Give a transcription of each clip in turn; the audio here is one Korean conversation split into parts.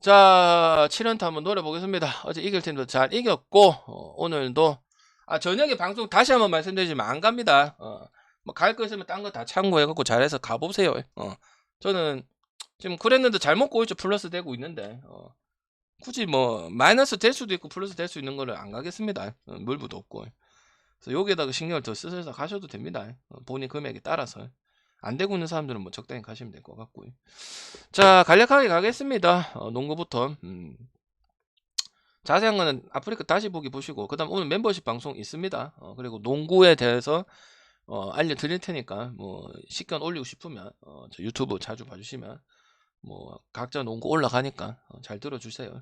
자, 7연타 한번 노려보겠습니다. 어제 이길 팀도 잘 이겼고, 오늘도, 저녁에 방송 다시 한번 말씀드리지만 안 갑니다. 뭐 갈 거 있으면 딴 거 다 참고해갖고 잘해서 가보세요. 저는 지금 그랬는데 잘 먹고 있죠. 플러스 되고 있는데, 굳이 뭐, 마이너스 될 수도 있고, 플러스 될 수 있는 거를 안 가겠습니다. 물부도 없고. 그래서 여기에다가 신경을 더 쓰셔서 가셔도 됩니다. 본인 금액에 따라서. 안 되고 있는 사람들은 뭐 적당히 가시면 될 것 같고요. 자, 간략하게 가겠습니다. 농구부터. 자세한 거는 아프리카 다시 보기 보시고, 그 다음 오늘 멤버십 방송 있습니다. 그리고 농구에 대해서 알려드릴 테니까, 뭐, 식견 올리고 싶으면, 저 유튜브 자주 봐주시면, 뭐, 각자 농구 올라가니까, 잘 들어주세요.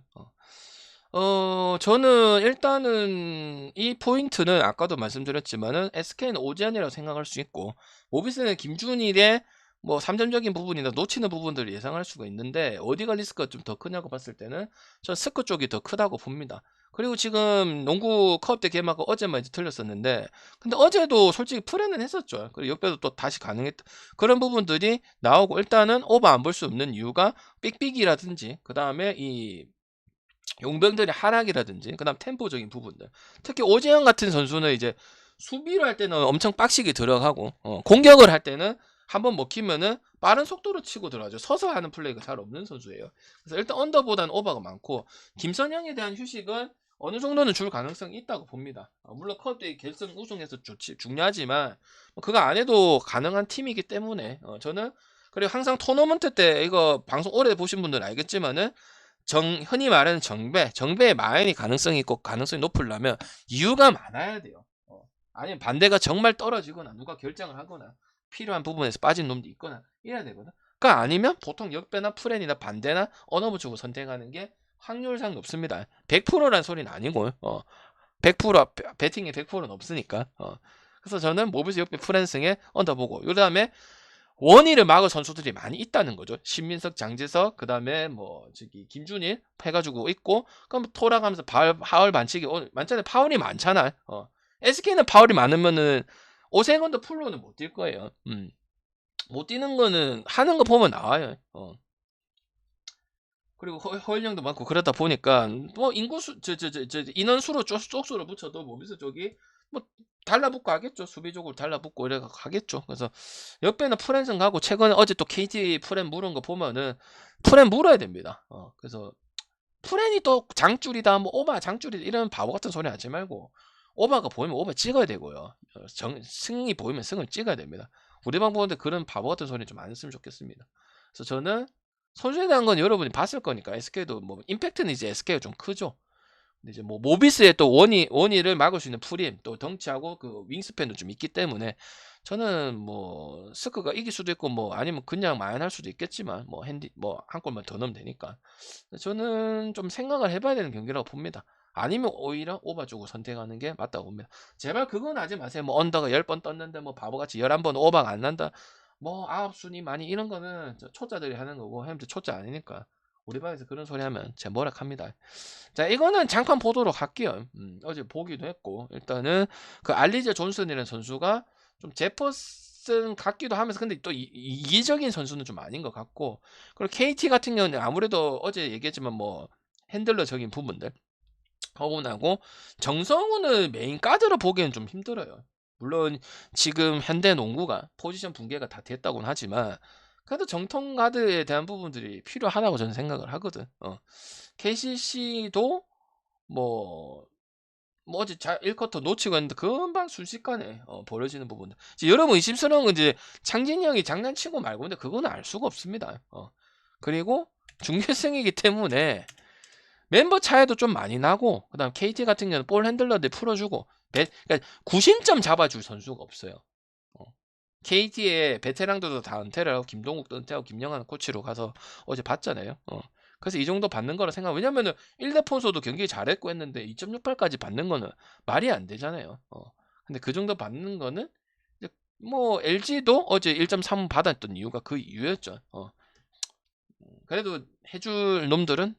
저는 일단은 이 포인트는 아까도 말씀드렸지만은 SK는 오지안이라고 생각할 수 있고, 모비스는 김준일의 뭐 3점적인 부분이나 놓치는 부분들을 예상할 수가 있는데, 어디가 리스크가 좀 더 크냐고 봤을 때는 전 스크 쪽이 더 크다고 봅니다. 그리고 지금 농구 컵 때 개막가 어제만 이제 틀렸었는데, 근데 어제도 솔직히 프레는 했었죠. 그리고 역배도 또 다시 가능했다. 그런 부분들이 나오고, 일단은 오버 안 볼 수 없는 이유가 삑삑이라든지, 그 다음에 이 용병들의 하락이라든지, 그 다음 템포적인 부분들. 특히 오재현 같은 선수는 이제 수비를 할 때는 엄청 빡시게 들어가고, 공격을 할 때는 한번 먹히면은 빠른 속도로 치고 들어가죠. 서서 하는 플레이가 잘 없는 선수예요. 그래서 일단 언더보다는 오버가 많고, 김선영에 대한 휴식은 어느 정도는 줄 가능성이 있다고 봅니다. 물론 컵대 결승 우승해서 좋지, 중요하지만 그거 안 해도 가능한 팀이기 때문에, 저는, 그리고 항상 토너먼트 때, 이거 방송 오래 보신 분들은 알겠지만은, 흔히 말하는 정배의 마인이 가능성이 있고 가능성이 높으려면 이유가 많아야 돼요. 아니면 반대가 정말 떨어지거나 누가 결정을 하거나 필요한 부분에서 빠진 놈도 있거나 이래야 되거든. 그러니까 아니면 보통 역배나 프렌이나 반대나 언어부 쪽을 선택하는 게 확률상 높습니다. 100%란 소리는 아니고, 100% 배팅에 100%는 없으니까. 그래서 저는 모비스 역배 프렌승에 언더보고, 그 다음에 원희를 막을 선수들이 많이 있다는 거죠. 신민석, 장재석, 그 다음에 뭐 저기 김준일 해가지고 있고, 그럼 돌아가면서 파울 반칙이 많잖아요. 파울이 많잖아. SK는 파울이 많으면은 오세근도 풀로는 못 뛸 거예요. 못 뛰는 거는 하는 거 보면 나와요. 그리고 허일량도 많고 그러다 보니까 뭐 인구수 인원수로 쪽수로 붙여도 모비스 쪽이 뭐 달라붙고 하겠죠. 수비적으로 달라붙고 이래 가겠죠. 그래서 역배는 프렌승 가고, 최근에 어제 또 KT 프렌 물은 거 보면은 프렌 물어야 됩니다. 그래서 프렌이 또 장줄이다, 뭐 오바 장줄이다, 이런 바보 같은 소리 하지 말고, 오바가 보이면 오바 찍어야 되고요. 승이 보이면 승을 찍어야 됩니다. 우리 방 보는데 그런 바보 같은 소리 좀 안 했으면 좋겠습니다. 그래서 저는 선수에 대한 건 여러분이 봤을 거니까, SK도 뭐 임팩트는 이제 SK가 좀 크죠. 근데 이제 뭐 모비스의 또 원희를 막을 수 있는 프림, 또 덩치하고 그 윙스팬도 좀 있기 때문에, 저는 뭐 스크가 이길 수도 있고, 뭐 아니면 그냥 마연할 수도 있겠지만, 뭐 핸디 뭐 한 골만 더 넣으면 되니까, 저는 좀 생각을 해봐야 되는 경기라고 봅니다. 아니면 오히려 오버 쪽을 선택하는 게 맞다고 봅니다. 제발 그건 하지 마세요. 뭐 언더가 10번 떴는데 뭐 바보같이 11번 오버가 안 난다, 뭐 아홉 순위 많이, 이런 거는 초짜들이 하는 거고, 햄들 초짜 아니니까. 우리 방에서 그런 소리 하면 제 뭐락합니다. 자, 이거는 장판 보도록 할게요. 어제 보기도 했고, 일단은 그 알리제 존슨이라는 선수가 좀 제퍼슨 같기도 하면서, 근데 또 이기적인 선수는 좀 아닌 것 같고, 그리고 KT 같은 경우는 아무래도 어제 얘기했지만 뭐 핸들러적인 부분들 허구나고, 정성훈을 메인 가드로 보기엔 좀 힘들어요. 물론 지금 현대 농구가 포지션 붕괴가 다 됐다고는 하지만, 그래도 정통 가드에 대한 부분들이 필요하다고 저는 생각을 하거든. KCC도 뭐, 뭐 어제 1쿼터 놓치고 했는데 금방 순식간에 벌어지는 부분들. 이제 여러분 의심스러운 건 이제 창진이 형이 장난치고 말고, 근데 그거는 알 수가 없습니다. 그리고 중결승이기 때문에 멤버 차이도 좀 많이 나고, 그다음 KT 같은 경우는 볼 핸들러들 풀어주고, 그러니까 구심점 잡아줄 선수가 없어요. KT의 베테랑들도 다 은퇴를 하고, 김동욱도 은퇴하고 김영환 코치로 가서 어제 봤잖아요. 그래서 이 정도 받는 거라 생각. 왜냐면은 1대 폰소도 경기 잘했고 했는데 2.68까지 받는 거는 말이 안 되잖아요. 근데 그 정도 받는 거는 이제 뭐 LG도 어제 1.3 받았던 이유가 그 이유였죠. 그래도 해줄 놈들은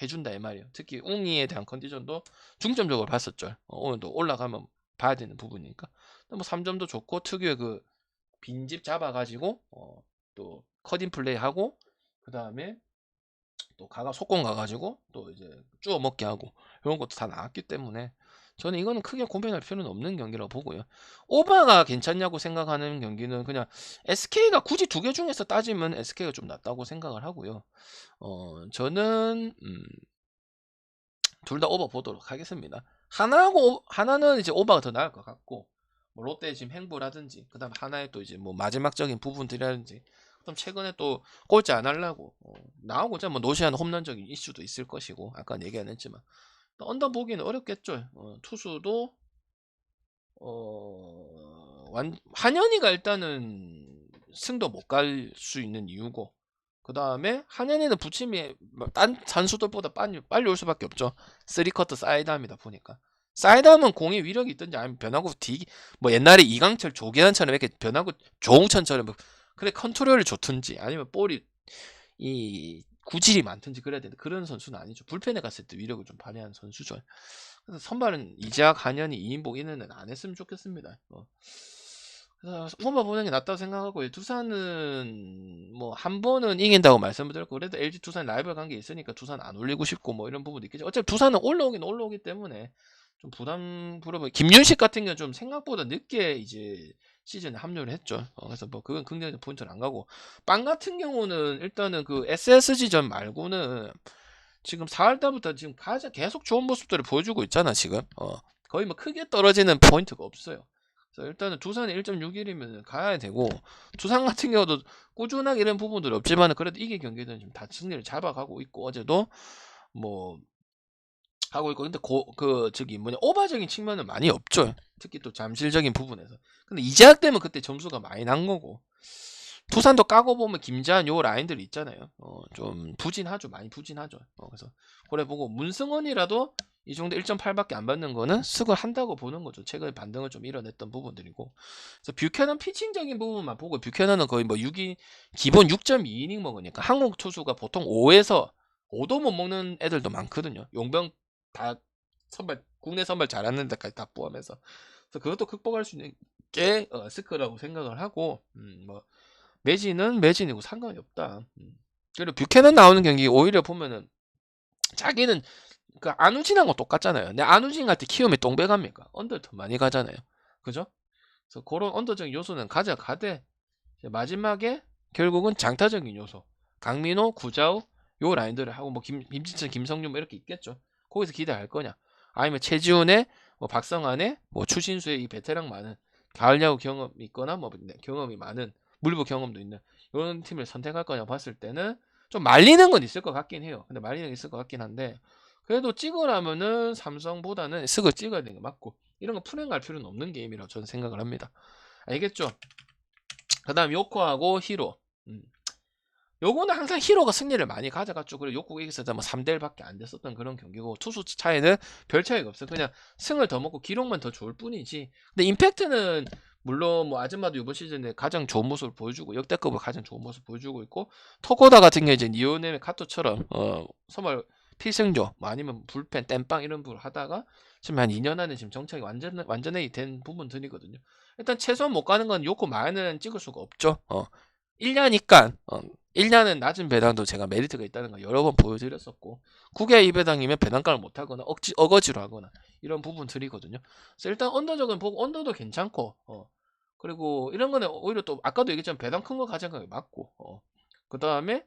해준다 이 말이에요. 특히 웅이에 대한 컨디션도 중점적으로 봤었죠. 오늘도 올라가면 봐야 되는 부분이니까. 뭐 3점도 좋고, 특유의 그 빈집 잡아가지고 또 컷인 플레이 하고, 그 다음에 또 속공 가가지고 또 이제 주워 먹게 하고 이런 것도 다 나왔기 때문에 저는 이거는 크게 고민할 필요는 없는 경기라고 보고요. 오바가 괜찮냐고 생각하는 경기는 그냥 SK가 굳이 두 개 중에서 따지면 SK가 좀 낫다고 생각을 하고요. 저는 둘 다 오버 보도록 하겠습니다. 하나는 이제 오버가 더 나을 것 같고, 뭐 롯데 지금 행보라든지, 그 다음 하나의 또 이제 뭐 마지막적인 부분들이라든지, 그럼 최근에 또 꼴찌 안 하려고 나오고자 뭐 노시한 홈런적인 이슈도 있을 것이고, 아까 얘기 안 했지만 언더 보기는 어렵겠죠. 투수도 한현희가 일단은 승도 못 갈 수 있는 이유고, 그 다음에 한현희는 부침이 딴 선수들보다 빨리 올 수밖에 없죠. 3커트 사이드함이다 보니까. 사이드함은 공의 위력이 있든지 아니면 변화구 뭐 옛날에 이강철 조계환처럼 이렇게 변화구 조홍천처럼 그래 컨트롤이 좋든지 아니면 볼이 이 구질이 많든지 그래야 되는데 그런 선수는 아니죠. 불펜에 갔을 때 위력을 좀 발휘하는 선수죠. 그래서 선발은 이재학, 한현희, 이인복 이는 안 했으면 좋겠습니다. 그래서 오버 보는 게 낫다고 생각하고 두산은 뭐 한 번은 이긴다고 말씀을 드렸고 그래도 LG 두산 라이벌 관계 있으니까 두산 안 올리고 싶고 뭐 이런 부분도 있겠죠. 어차피 두산은 올라오기 때문에 좀 부담스러워. 김윤식 같은 경우는 좀 생각보다 늦게 이제 시즌에 합류를 했죠. 그래서 뭐 그건 긍정적 포인트는 안 가고 빵 같은 경우는 일단은 그 SSG전 말고는 지금 4월달부터 지금 계속 좋은 모습들을 보여주고 있잖아 지금. 거의 뭐 크게 떨어지는 포인트가 없어요. 그래서 일단은 두산이 1.61이면 가야 되고 두산 같은 경우도 꾸준하게 이런 부분들이 없지만 그래도 이게 경기는 지금 다 승리를 잡아가고 있고 어제도 뭐 하고 있고 근데 저기 뭐냐 오바적인 측면은 많이 없죠. 특히 또 잠실적인 부분에서. 근데 이재학 때문에 그때 점수가 많이 난 거고 두산도 까고 보면 김재한 요 라인들이 있잖아요. 좀 부진하죠. 많이 부진하죠. 그래서 그래 보고 문승원이라도 이 정도 1.8밖에 안 받는 거는 수긍을 한다고 보는 거죠. 최근에 반등을 좀 이뤄냈던 부분들이고. 그래서 뷰캐넌 피칭적인 부분만 보고 뷰캐넌은 거의 뭐 기본 6.2이닝 먹으니까 한국 투수가 보통 5도 못 먹는 애들도 많거든요. 용병 다 국내 선발 잘하는 데까지 다 포함해서. 그래서 그것도 극복할 수 있는 게 스크라고 생각을 하고 뭐 매진이고 상관이 없다. 그리고 뷰캐넌 나오는 경기 오히려 보면은 자기는 그 안우진하고 똑같잖아요. 근데 안우진 갈 때 키움이 똥배 갑니까? 언더 더 많이 가잖아요. 그죠? 그래서 그런 언더적인 요소는 가져가되 마지막에 결국은 장타적인 요소 강민호, 구자우 요 라인들을 하고 뭐 김진철, 김성윤 뭐 이렇게 있겠죠. 거기서 기대할 거냐? 아니면 최지훈의 뭐 박성환의 뭐 추신수의 이 베테랑 많은 가을 야구 경험이 있거나 뭐 경험이 많은 물부 경험도 있는 이런 팀을 선택할 거냐 봤을 때는 좀 말리는 건 있을 것 같긴 해요. 근데 말리는 게 있을 것 같긴 한데 그래도 찍으라면은 삼성보다는 쓱을 찍어야 되는 게 맞고 이런 거 풀행 갈 필요는 없는 게임이라고 저는 생각을 합니다. 알겠죠? 그 다음 요코하고 히로. 요거는 항상 히로가 승리를 많이 가져갔죠. 그리고 요코가 이겼을 때 뭐 3대1밖에 안 됐었던 그런 경기고 투수 차이는 별 차이가 없어요. 그냥 승을 더 먹고 기록만 더 좋을 뿐이지. 근데 임팩트는 물론 뭐 아즈마도 이번 시즌에 가장 좋은 모습을 보여주고 역대급으로 가장 좋은 모습을 보여주고 있고 토코다 같은 경우 이제 니오네의 카토처럼 선발 필승조 뭐 아니면 불펜 땜빵 이런 부분을 하다가 지금 한 2년 안에 지금 정착이 완전히 된 부분들이거든요. 일단 최소한 못 가는 건 요코 마야는 찍을 수가 없죠. 1년이니까 1년은 낮은 배당도 제가 메리트가 있다는 걸 여러 번 보여드렸었고 9개 2배당이면 배당가를 못하거나 어거지로 하거나 이런 부분들이거든요. 그래서 일단 언더적은 보고 언더도 괜찮고 그리고 이런 거는 오히려 또 아까도 얘기했지만 배당 큰 거 가져가는 게 맞고 그 다음에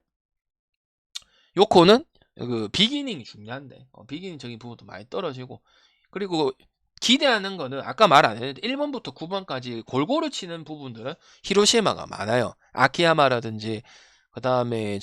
요코는 그 비기닝이 중요한데 비기닝적인 부분도 많이 떨어지고 그리고 기대하는 거는 아까 말 안 했는데 1번부터 9번까지 골고루 치는 부분들은 히로시마가 많아요. 아키야마라든지 그 다음에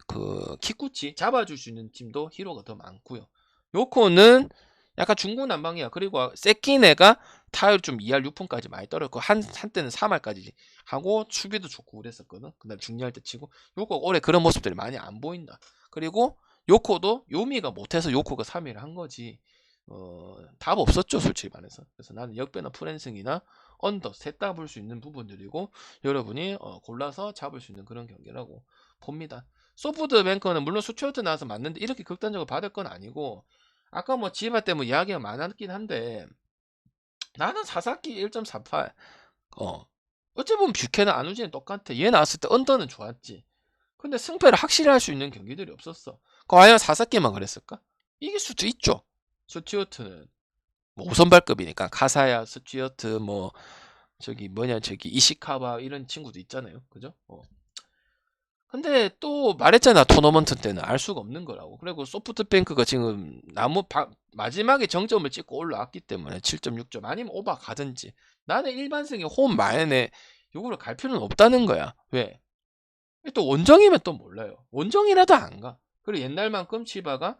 그 키쿠치 잡아줄 수 있는 팀도 히로가 더 많고요. 요코는 약간 중구난방이야. 그리고 세키네가 타율 좀 2할 6푼까지 많이 떨어졌고 한때는 3할까지 하고 수비도 좋고 그랬었거든. 그다음 중요할 때 치고 요코 올해 그런 모습들이 많이 안 보인다. 그리고 요코도 요미가 못해서 요코가 3위를 한 거지. 답 없었죠 솔직히 말해서. 그래서 나는 역배나 프랜승이나 언더 셋 다 볼 수 있는 부분들이고 여러분이 골라서 잡을 수 있는 그런 경기라고 봅니다. 소프트뱅크는 물론 수초트 나와서 맞는데 이렇게 극단적으로 받을 건 아니고 아까 뭐 지바 때문에 이야기가 많았긴 한데 나는 사사키 1.48 어찌 보면 뷰캐는 안우진이 똑같아. 얘 나왔을 때 언더는 좋았지. 근데 승패를 확실히 할 수 있는 경기들이 없었어. 과연 4사키만 그랬을까? 이길 수도 있죠. 스튜어트는 뭐 5선발급이니까 카사야, 스튜어트 뭐 저기 이시카와 이런 친구도 있잖아요. 그죠? 근데 또 말했잖아. 토너먼트 때는 알 수가 없는 거라고. 그리고 소프트뱅크가 지금 마지막에 정점을 찍고 올라왔기 때문에 7.6점 아니면 오바 가든지 나는 일반승이 홈 마연에 요거를 갈 필요는 없다는 거야. 왜? 또 원정이면 또 몰라요. 원정이라도 안 가. 그리고 옛날만큼 치바가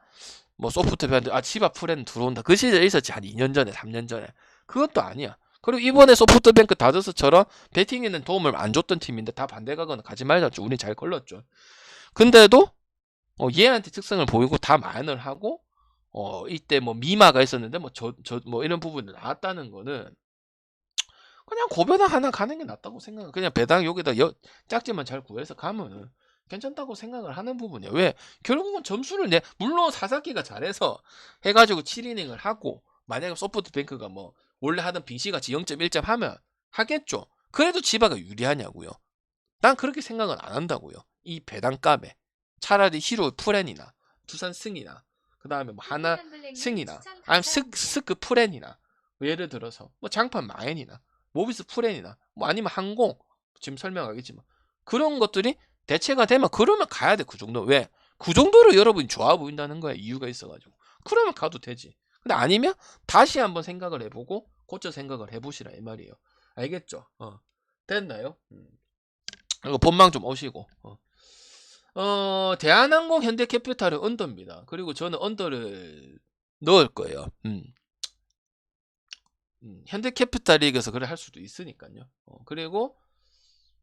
뭐 소프트뱅크 치바 프렌 들어온다. 그 시절에 있었지. 한 2년 전에 3년 전에. 그것도 아니야. 그리고 이번에 소프트뱅크 다저스처럼 배팅에는 도움을 안 줬던 팀인데 다 반대 가거나 가지 말자죠. 우린 잘 걸렀죠. 근데도 얘한테 특성을 보이고 다 만을 하고 이때 뭐 미마가 있었는데 뭐 이런 부분이 나왔다는 거는 그냥 고배당 하나 가는 게 낫다고 생각해. 그냥 배당 여기다 짝지만 잘 구해서 가면은 괜찮다고 생각을 하는 부분이야. 왜? 결국은 점수를 물론 사사키가 잘해서 해가지고 7이닝을 하고 만약에 소프트뱅크가 뭐 원래 하던 빙시같이 0.1점 하면 하겠죠. 그래도 지바가 유리하냐고요. 난 그렇게 생각은 안 한다고요. 이 배당값에 차라리 히로 프렌이나 두산 승이나 그 다음에 뭐 하나 승이나 아니면 스크 프렌이나 예를 들어서 뭐 장판 마엔이나 모비스 프렌이나 뭐 아니면 항공 지금 설명하겠지만 그런 것들이 대체가 되면 그러면 가야 돼. 그 정도. 왜? 그 정도로 여러분이 좋아 보인다는 거야. 이유가 있어가지고. 그러면 가도 되지. 근데 아니면 다시 한번 생각을 해보고 고쳐 생각을 해보시라 이 말이에요. 알겠죠? 됐나요? 이거 본망 좀 오시고. 대한항공 현대캐피탈은 언더입니다. 그리고 저는 언더를 넣을 거예요. 현대캐피탈 리그에서 그래 할 수도 있으니까요. 그리고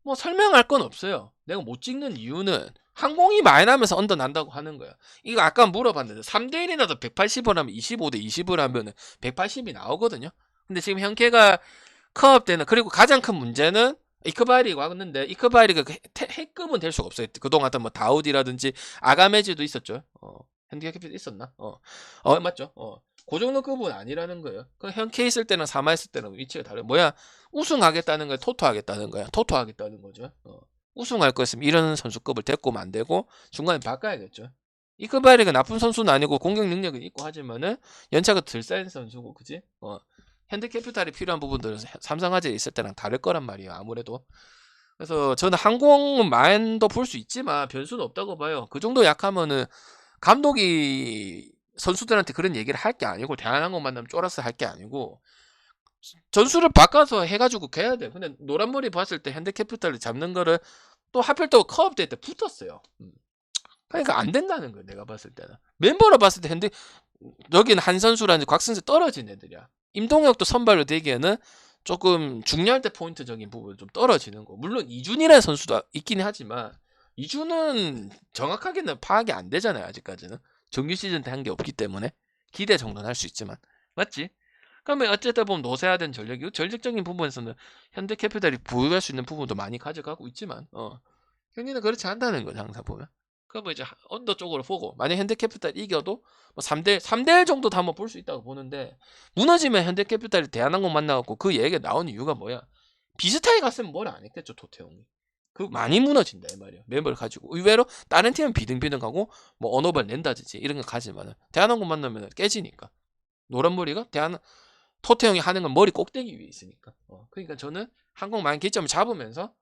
뭐 설명할 건 없어요. 내가 못 찍는 이유는 항공이 많이 나면서 언더 난다고 하는 거야. 이거 아까 물어봤는데 3대1이 나도 180을 하면 25대 20을 하면 180이 나오거든요. 근데 지금 현캐가 커업 때는 그리고 가장 큰 문제는 이크바이리가 왔는데 이크바이리가 핵급은 될 수가 없어요. 그동안 뭐 다우디라든지 아가메즈도 있었죠. 현대캐피탈 있었나? 맞죠? 그 정도 급은 아니라는 거예요. 그 현캐 있을 때는 사마 있을 때는 위치가 다르. 뭐야? 우승하겠다는 거야? 토토하겠다는 거야? 토토하겠다는 거죠. 우승할 거였으면 이런 선수급을 데리고 안 되고 중간에 바꿔야겠죠. 이크바이리가 나쁜 선수는 아니고 공격 능력은 있고 하지만은 연차가 덜 쌓인 선수고, 그지? 현대캐피탈이 필요한 부분들은 삼성화재에 있을 때랑 다를 거란 말이에요. 아무래도. 그래서 저는 항공 마인도 볼 수 있지만 변수는 없다고 봐요. 그 정도 약하면은 감독이 선수들한테 그런 얘기를 할 게 아니고 대한항공 만나면 쫄아서 할 게 아니고 전술을 바꿔서 해가지고 가야 돼. 근데 노란머리 봤을 때 현대캐피탈을 잡는 거를 또 하필 또 커업 때 붙었어요. 그러니까 안 된다는 거예요. 내가 봤을 때는. 멤버로 봤을 때 여기는 한 선수라든지 곽 선수 떨어진 애들이야. 임동혁도 선발로 되기에는 조금 중요할 때 포인트적인 부분이 좀 떨어지는 거. 물론 이준이라는 선수도 있긴 하지만 이준은 정확하게는 파악이 안 되잖아요. 아직까지는. 정규 시즌 때 한 게 없기 때문에 기대 정도는 할 수 있지만. 맞지? 그러면 어쨌든 보면 노세화된 전력이고 전력적인 부분에서는 현대캐피탈이 보유할 수 있는 부분도 많이 가져가고 있지만 경기는 그렇지 않다는 거죠. 항상 보면. 그러면 이제 언더 쪽으로 보고 만약 현대캐피탈 이겨도 뭐 3대1 정도도 한번 볼 수 있다고 보는데 무너지면 현대캐피탈이 대한항공 만나갖고 그 얘기가 나온 이유가 뭐야? 비슷하게 갔으면 뭘 안 했겠죠. 도태웅이. 그 많이 무너진다 이 말이야. 멤버를 가지고 의외로 다른 팀은 비등비등하고 뭐 언어발 낸다든지 이런 거 가지만은 대한항공 만나면 깨지니까 노란머리가 토태형이 하는 건 머리 꼭대기 위에 있으니까. 그러니까 저는 항공 많이 기점을 잡으면서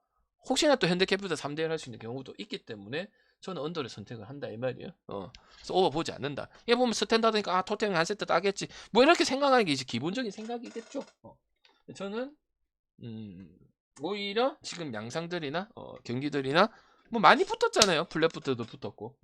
혹시나 또 현대캐피탈 3대1 할 수 있는 경우도 있기 때문에 저는 언더를 선택을 한다 이 말이에요. 그래서 오버 보지 않는다. 얘 보면 스탠다드니까 토태형이 한 세트 따겠지. 뭐 이렇게 생각하는 게 이제 기본적인 생각이겠죠. 저는 오히려 지금 양상들이나 경기들이나 뭐 많이 붙었잖아요. 플랫부터도 붙었고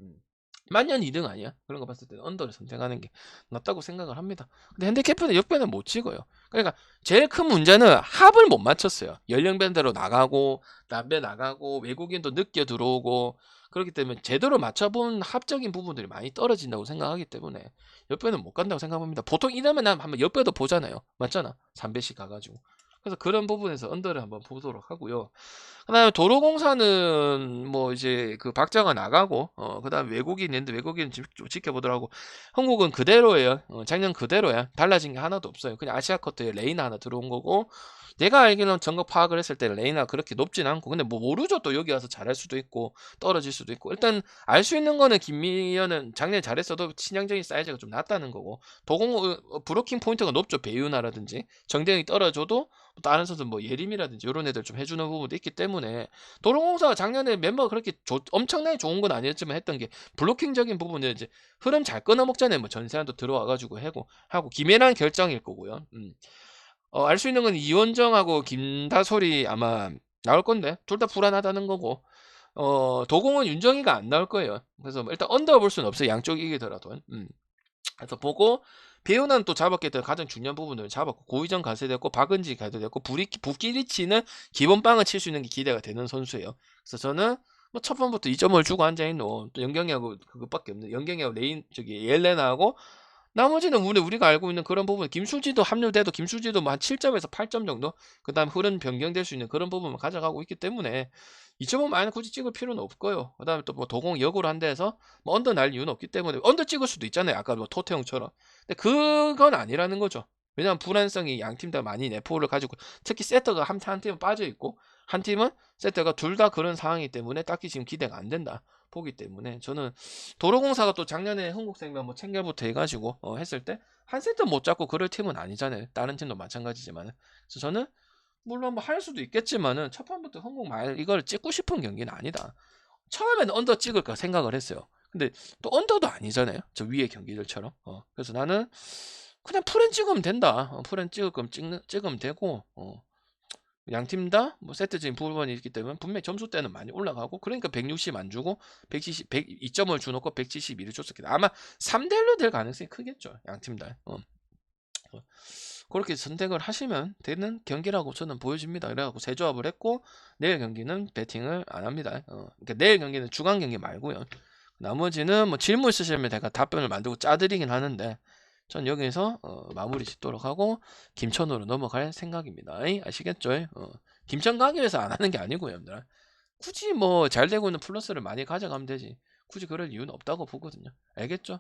만년 2등 아니야? 그런 거 봤을 때는 언더를 선택하는 게 낫다고 생각을 합니다. 근데 현대캐피는 역배는 못 찍어요. 그러니까 제일 큰 문제는 합을 못 맞췄어요. 연령밴드로 나가고 남배 나가고 외국인도 늦게 들어오고 그렇기 때문에 제대로 맞춰본 합적인 부분들이 많이 떨어진다고 생각하기 때문에 역배는 못 간다고 생각합니다. 보통 이러면 한번 역배도 보잖아요. 맞잖아. 3배씩 가가지고. 그래서 그런 부분에서 언더를 한번 보도록 하고요. 그다음에 도로공사는 뭐 이제 그 박자가 나가고 그다음 외국인 있는데 외국인 좀 지켜보도록 하고 한국은 그대로예요. 작년 그대로야. 달라진 게 하나도 없어요. 그냥 아시아커트에 레이나 하나 들어온 거고 내가 알기로는 전극 파악을 했을 때 레이나 그렇게 높진 않고, 근데 뭐 모르죠. 또 여기 와서 잘할 수도 있고 떨어질 수도 있고. 일단 알 수 있는 거는 김미연은 작년에 잘했어도 친향적인 사이즈가 좀 낮다는 거고, 브로킹 포인트가 높죠. 배유나라든지 정대영이 떨어져도 다른 선수 뭐 예림이라든지 이런 애들 좀 해주는 부분도 있기 때문에, 도로공사가 작년에 멤버가 그렇게 엄청나게 좋은 건 아니었지만 했던 게 블로킹적인 부분을 이제 흐름 잘 끊어먹잖아요. 뭐 전세환도 들어와가지고 하고 김혜란 결정일 거고요. 알 수 있는 건 이원정하고 김다솔이 아마 나올 건데 둘 다 불안하다는 거고, 도공은 윤정이가 안 나올 거예요. 그래서 뭐 일단 언더 볼 수는 없어요. 양쪽 이기더라도. 그래서 보고, 배우는 또 잡았기 때문에 가장 중요한 부분을 잡았고, 고의정 가세됐고 박은지 가세됐고, 부키리치는 기본빵을 칠 수 있는 게 기대가 되는 선수예요. 그래서 저는 뭐 첫 번부터 2점을 주고 앉아있는 또 연경이하고 그것밖에 없는, 연경이하고 레인 저기 옐레나하고, 나머지는 우리가 알고 있는 그런 부분, 김수지도 합류돼도 김수지도 뭐 한 7점에서 8점 정도, 그 다음 흐름 변경될 수 있는 그런 부분을 가져가고 있기 때문에 2점은 많이 굳이 찍을 필요는 없고요. 그 다음에 또 뭐 도공 역으로 한 데에서 뭐 언더 날 이유는 없기 때문에 언더 찍을 수도 있잖아요. 아까 뭐 토태형처럼. 근데 그건 아니라는 거죠. 왜냐면 불안성이 양 팀 다 많이 내포를 가지고, 특히 세터가 한 팀은 빠져 있고 한 팀은 세터가 둘 다 그런 상황이기 때문에 딱히 지금 기대가 안 된다 보기 때문에, 저는 도로공사가 또 작년에 흥국생명 뭐 챙겨부터 해가지고 했을 때 한 세트 못 잡고 그럴 팀은 아니잖아요. 다른 팀도 마찬가지지만은. 그래서 저는 물론 뭐 할 수도 있겠지만은 첫 판부터 흥국 말 이걸 찍고 싶은 경기는 아니다. 처음에는 언더 찍을까 생각을 했어요. 근데 또 언더도 아니잖아요. 저 위에 경기들처럼. 그래서 나는 그냥 풀엔 찍으면 된다. 풀엔 찍을 거면 찍으면 되고, 양팀 다 뭐 세트적인 부분이 있기 때문에 분명히 점수대는 많이 올라가고, 그러니까 160 안 주고 170, 2점을 주놓고 172를 줬었기 때문에 아마 3대1로 될 가능성이 크겠죠. 양팀 다. 그렇게 선택을 하시면 되는 경기라고 저는 보여집니다. 그래갖고 세 조합을 했고, 내일 경기는 배팅을 안 합니다. 그러니까 내일 경기는 주간 경기 말고요. 나머지는 뭐 질문 있으시면 제가 답변을 만들고 짜드리긴 하는데, 전 여기서 마무리 짓도록 하고 김천으로 넘어갈 생각입니다. 아시겠죠? 김천 가기 위해서 안 하는 게 아니고요, 여러분들. 굳이 뭐 잘 되고 있는 플러스를 많이 가져가면 되지. 굳이 그럴 이유는 없다고 보거든요. 알겠죠?